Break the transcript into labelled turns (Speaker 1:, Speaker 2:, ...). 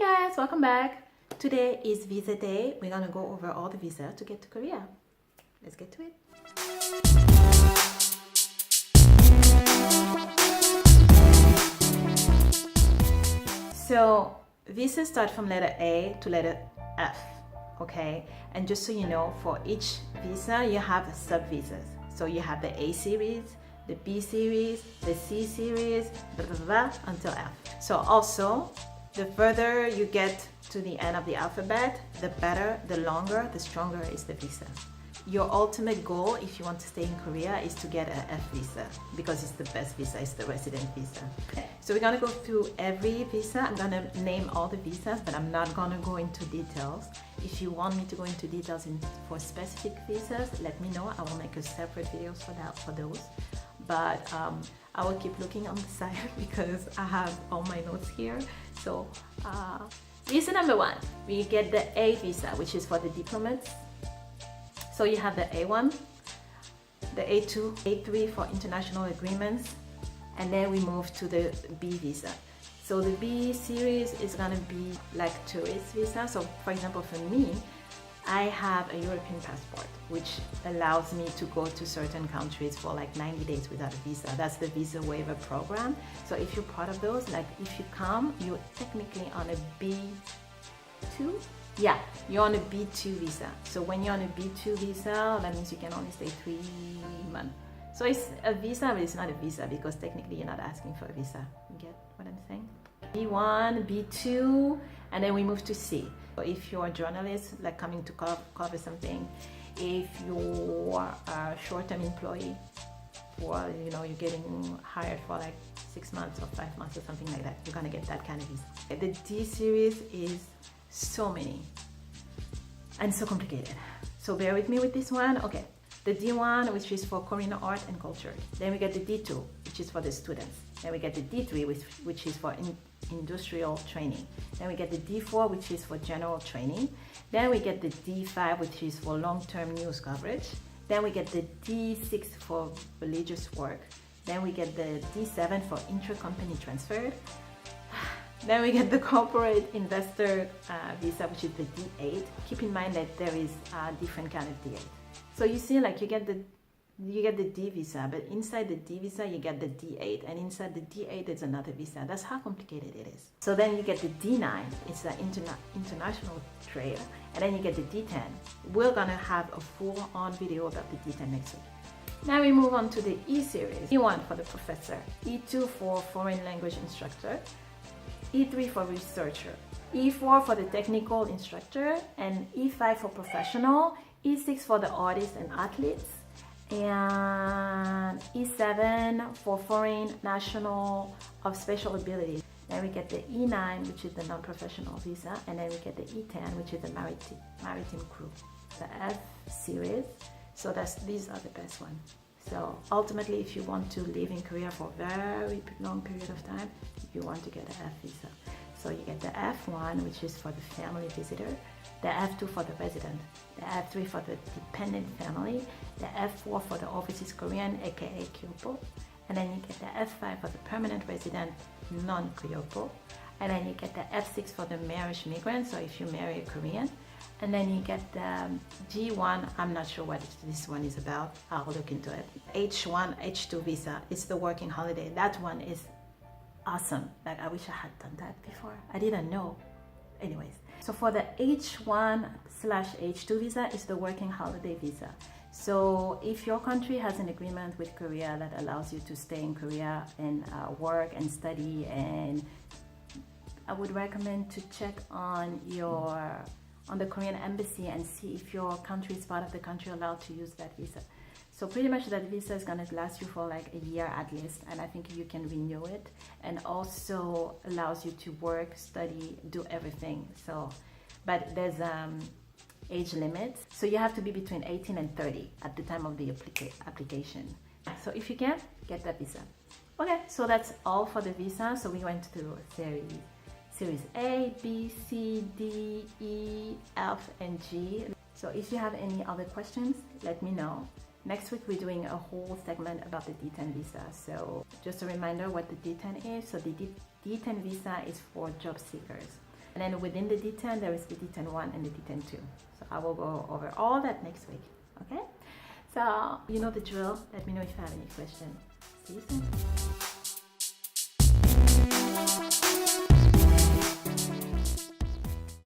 Speaker 1: guys, welcome back. Today is visa day. We're gonna go over all the visas to get to Korea. Let's get to it. So visas start from letter A to letter F, okay? And just so you know, for each visa you have sub visas. So you have the A series, the B series, the C series, blah, blah, blah, until F. So also, the further you get to the end of the alphabet, the better, the longer, the stronger is the visa. Your ultimate goal, if you want to stay in Korea, is to get an F visa because it's the best visa, it's the resident visa. So we're gonna go through every visa. I'm gonna name all the visas, but I'm not gonna go into details. If you want me to go into details for specific visas, let me know. I will make a separate videos for those. But I will keep looking on the side because I have all my notes here. So visa number one, we get the A visa, which is for the diplomats. So you have the A1, the A2, A3 for international agreements, and then we move to the B visa. So the B series is gonna be like tourist visa. So for example, for me, I have a European passport, which allows me to go to certain countries for like 90 days without a visa. That's the visa waiver program. So if you're part of those, like if you come, you're technically on a B2. Yeah, you're on a B2 visa. So when you're on a B2 visa, that means you can only stay 3 months. So it's a visa, but it's not a visa because technically you're not asking for a visa. You get what I'm saying? B1, B2, and then we move to C. If you're a journalist, like coming to cover something, if you're a short-term employee, or you're getting hired for like 6 months or 5 months or something like that, you're gonna get that kind of visa. The D series is so many and so complicated. So bear with me with this one. Okay, the D1, which is for Korean art and culture. Then we get the D2, which is for the students. Then we get the D3, which is for industrial training. Then we get the D4, which is for general training. Then we get the D5, which is for long-term news coverage. Then we get the D6 for religious work. Then we get the D7 for intra-company transfer. Then we get the corporate investor visa, which is the D8. Keep in mind that there is a different kind of D8. So you see, like you get the D visa, but inside the D visa you get the D8, and inside the D8 there's another visa. That's how complicated it is. So then you get the D9, it's the international trade, and then you get the D10. We're gonna have a full-on video about the D10 next week. Now we move on to the E series. E1 for the professor, E2 for foreign language instructor, E3 for researcher, E4 for the technical instructor, and E5 for professional, E6 for the artists and athletes, and E7 for foreign national of special abilities. Then we get the E9, which is the non-professional visa, and then we get the E10, which is the maritime crew. The F series, so these are the best ones. So ultimately, if you want to live in Korea for a very long period of time, you want to get an F visa. So you get the F1, which is for the family visitor, the F2 for the resident, the F3 for the dependent family, the F4 for the overseas Korean, aka Kyopo, and then you get the F5 for the permanent resident, non-Kyopo, and then you get the F6 for the marriage migrant, so if you marry a Korean, and then you get the G1, I'm not sure what this one is about, I'll look into it. H1, H2 visa, it's the working holiday. That one is awesome. Like I wish I had done that before. I didn't know. Anyways, so for the H1/H2 visa is the working holiday visa. So if your country has an agreement with Korea that allows you to stay in Korea and work and study, and I would recommend to check on the Korean embassy and see if your country is part of the country allowed to use that visa. So pretty much that visa is gonna last you for like a year at least, and I think you can renew it, and also allows you to work, study, do everything. So, but there's age limit, so you have to be between 18 and 30 at the time of the application. So if you can, get that visa. Okay, so that's all for the visa. So we went through series A, B, C, D, E, F, and G. So if you have any other questions, let me know. Next week, we're doing a whole segment about the D10 visa. So just a reminder what the D10 is. So the D10 visa is for job seekers. And then within the D10, there is the D10 1 and the D10 2. So I will go over all that next week. Okay? So you know the drill. Let me know if you have any questions. See you soon.